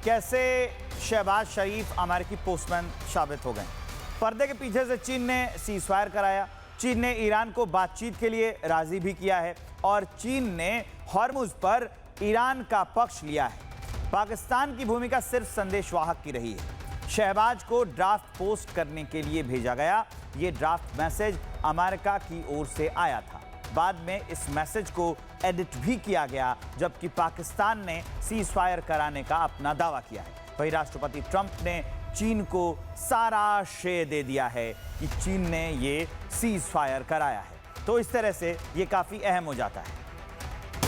कैसे शहबाज शरीफ अमेरिकी पोस्टमैन साबित हो गए। पर्दे के पीछे से चीन ने सीज़फायर कराया। चीन ने ईरान को बातचीत के लिए राजी भी किया है और चीन ने हॉर्मुज़ पर ईरान का पक्ष लिया है। पाकिस्तान की भूमिका सिर्फ संदेशवाहक की रही है। शहबाज को ड्राफ्ट पोस्ट करने के लिए भेजा गया। ये ड्राफ्ट मैसेज अमेरिका की ओर से आया था। बाद में इस मैसेज को एडिट भी किया गया, जबकि पाकिस्तान ने सीज़फायर कराने का अपना दावा किया है। वहीं राष्ट्रपति ट्रंप ने चीन को सारा श्रेय दे दिया है कि चीन ने ये सीज़फायर कराया है। तो इस तरह से ये काफ़ी अहम हो जाता है।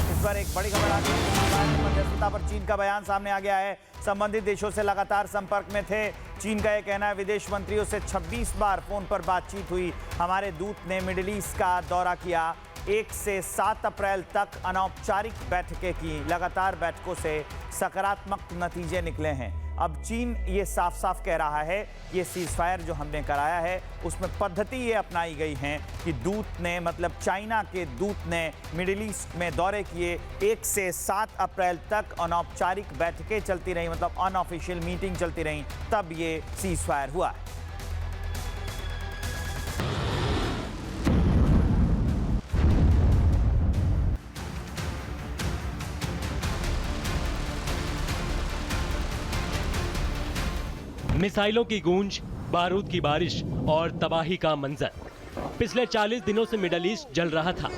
इस पर एक बड़ी खबर आ गई है। मध्यस्थता पर चीन का बयान सामने आ गया है। संबंधित देशों से लगातार संपर्क में थे। चीन का यह कहना है विदेश मंत्रियों से 26 बार फोन पर बातचीत हुई। हमारे दूत ने मिडिल ईस्ट का दौरा किया। 1 से 7 अप्रैल तक अनौपचारिक बैठकें की। लगातार बैठकों से सकारात्मक नतीजे निकले हैं। अब चीन ये साफ साफ कह रहा है ये सीज़फायर जो हमने कराया है उसमें पद्धति ये अपनाई गई है कि दूत ने, मतलब चाइना के दूत ने मिडिल ईस्ट में दौरे किए। 1 से 7 अप्रैल तक अनौपचारिक बैठकें चलती रहीं, मतलब अनऑफिशियल मीटिंग चलती रहीं, तब ये सीज़फायर हुआ है। मिसाइलों की गूंज, बारूद की बारिश और तबाही का मंजर। पिछले 40 दिनों से मिडल ईस्ट जल रहा था।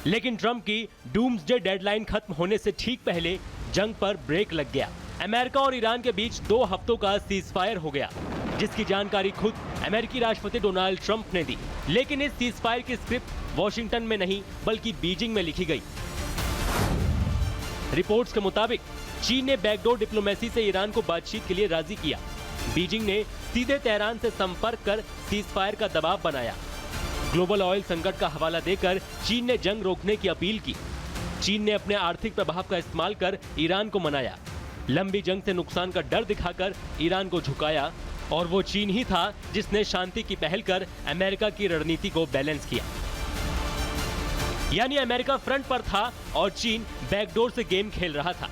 लेकिन ट्रंप की डूम्सडे डेडलाइन खत्म होने से ठीक पहले जंग पर ब्रेक लग गया। अमेरिका और ईरान के बीच 2 हफ्तों का सीज़फायर हो गया, जिसकी जानकारी खुद अमेरिकी राष्ट्रपति डोनाल्ड ट्रंप ने दी। लेकिन इस सीज़फायर की स्क्रिप्ट वॉशिंगटन में नहीं बल्कि बीजिंग में लिखी गई। रिपोर्ट्स के मुताबिक चीन ने बैकडोर डिप्लोमेसी से ईरान को बातचीत के लिए राजी किया। बीजिंग ने सीधे तेहरान से संपर्क कर सीज़फायर का दबाव बनाया। ग्लोबल ऑयल संकट का हवाला देकर चीन ने जंग रोकने की अपील की। चीन ने अपने आर्थिक प्रभाव का इस्तेमाल कर ईरान को मनाया। लंबी जंग से नुकसान का डर दिखाकर ईरान को झुकाया और वो चीन ही था जिसने शांति की पहल कर अमेरिका की रणनीति को बैलेंस किया। यानी अमेरिका फ्रंट पर था और चीन बैकडोर से गेम खेल रहा था।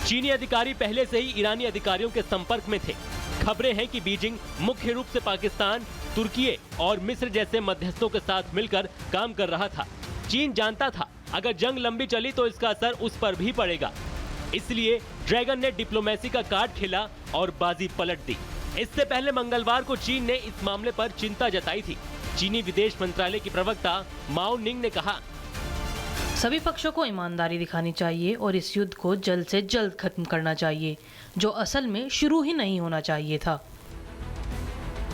चीनी अधिकारी पहले से ही ईरानी अधिकारियों के संपर्क में थे। खबरें हैं कि बीजिंग मुख्य रूप से पाकिस्तान, तुर्की और मिस्र जैसे मध्यस्थों के साथ मिलकर काम कर रहा था। चीन जानता था अगर जंग लंबी चली तो इसका असर उस पर भी पड़ेगा। इसलिए ड्रैगन ने डिप्लोमेसी का कार्ड खेला और बाजी पलट दी। इससे पहले मंगलवार को चीन ने इस मामले पर चिंता जताई थी। चीनी विदेश मंत्रालय की प्रवक्ता माओ निंग ने कहा, सभी पक्षों को ईमानदारी दिखानी चाहिए और इस युद्ध को जल्द से जल्द खत्म करना चाहिए, जो असल में शुरू ही नहीं होना चाहिए था।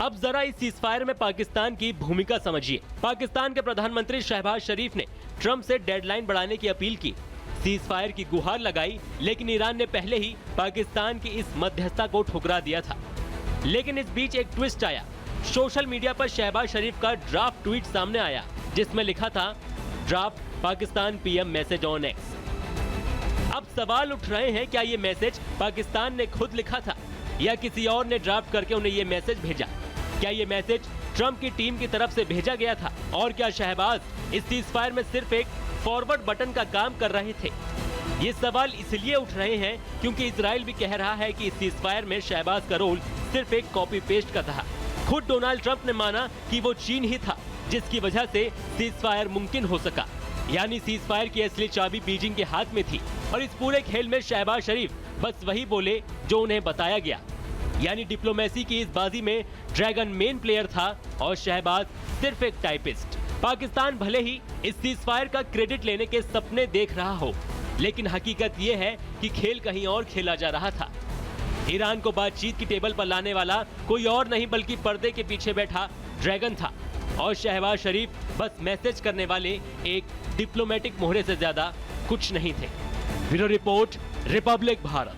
अब जरा इस सीज़फायर में पाकिस्तान की भूमिका समझिए। पाकिस्तान के प्रधानमंत्री शहबाज शरीफ ने ट्रंप से डेडलाइन बढ़ाने की अपील की, सीज़फायर की गुहार लगाई, लेकिन ईरान ने पहले ही पाकिस्तान की इस मध्यस्थता को ठुकरा दिया था। लेकिन इस बीच एक ट्विस्ट आया। सोशल मीडिया पर शहबाज शरीफ का ड्राफ्ट ट्वीट सामने आया, जिसमें लिखा था, draft Pakistan PM message on x. अब सवाल उठ रहे हैं, क्या ये मैसेज पाकिस्तान ने खुद लिखा था या किसी और ने ड्राफ्ट करके उन्हें ये मैसेज भेजा? क्या ये मैसेज ट्रंप की टीम की तरफ से भेजा गया था? और क्या शहबाज इस सीज़फायर में सिर्फ एक फॉरवर्ड बटन का काम कर रहे थे? ये सवाल इसलिए उठ रहे हैं क्योंकि इजराइल भी कह रहा है कि इस सीज़फायर में शहबाज का रोल सिर्फ एक कॉपी पेस्ट का था। खुद डोनाल्ड ट्रंप ने माना कि वो चीन ही था जिसकी वजह से सीज़फायर मुमकिन हो सका। यानी सीज़फायर की असली चाबी बीजिंग के हाथ में थी और इस पूरे खेल में शहबाज शरीफ बस वही बोले जो उन्हें बताया गया। यानी डिप्लोमेसी की इस बाजी में ड्रैगन मेन प्लेयर था और शहबाज सिर्फ एक टाइपिस्ट। पाकिस्तान भले ही इस सीज़फायर का क्रेडिट लेने के सपने देख रहा हो, लेकिन हकीकत यह है कि खेल कहीं और खेला जा रहा था। ईरान को बातचीत की टेबल पर लाने वाला कोई और नहीं बल्कि पर्दे के पीछे बैठा ड्रैगन था और शहबाज शरीफ बस मैसेज करने वाले एक डिप्लोमेटिक मोहरे से ज्यादा कुछ नहीं थे। Bureau report, Republic Bharat.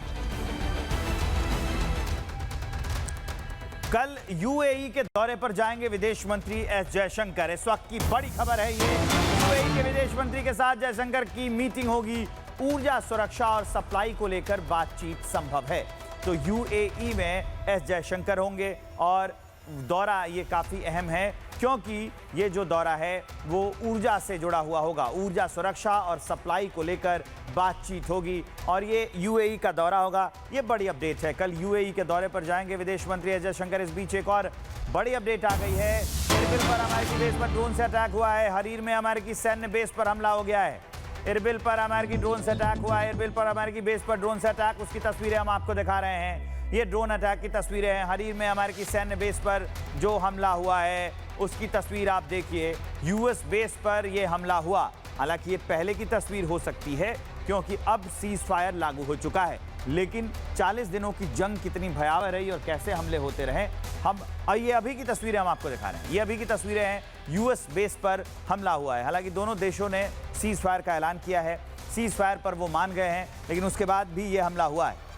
कल यूएई के दौरे पर जाएंगे विदेश मंत्री एस जयशंकर। इस वक्त की बड़ी खबर है ये, यूएई के विदेश मंत्री के साथ जयशंकर की मीटिंग होगी। ऊर्जा सुरक्षा और सप्लाई को लेकर बातचीत संभव है। तो यूएई में एस जयशंकर होंगे और दौरा ये काफ़ी अहम है, क्योंकि ये जो दौरा है वो ऊर्जा से जुड़ा हुआ होगा। ऊर्जा सुरक्षा और सप्लाई को लेकर बातचीत होगी और ये यूएई का दौरा होगा। ये बड़ी अपडेट है। कल यूएई के दौरे पर जाएंगे विदेश मंत्री अजय शंकर। इस बीच एक और बड़ी अपडेट आ गई है। इरबिल पर अमेरिकी बेस पर ड्रोन से अटैक हुआ है। हरीर में अमेरिकी सैन्य बेस पर हमला हो गया है। इरबिल पर अमेरिकी ड्रोन से अटैक हुआ है। इरबिल पर अमेरिकी बेस पर ड्रोन से अटैक, उसकी तस्वीरें हम आपको दिखा रहे हैं। ये ड्रोन अटैक की तस्वीरें हैं। हरीर में अमेरिकी सैन्य बेस पर जो हमला हुआ है उसकी तस्वीर आप देखिए। यूएस बेस पर यह हमला हुआ। हालांकि ये पहले की तस्वीर हो सकती है क्योंकि अब सीज फायर लागू हो चुका है, लेकिन 40 दिनों की जंग कितनी भयावह रही और कैसे हमले होते रहे, ये अभी की तस्वीरें हम आपको दिखा रहे हैं। ये अभी की तस्वीरें हैं। यूएस बेस पर हमला हुआ है। हालांकि दोनों देशों ने सीज फायर का ऐलान किया है। सीज फायर पर वो मान गए हैं, लेकिन उसके बाद भी ये हमला हुआ है।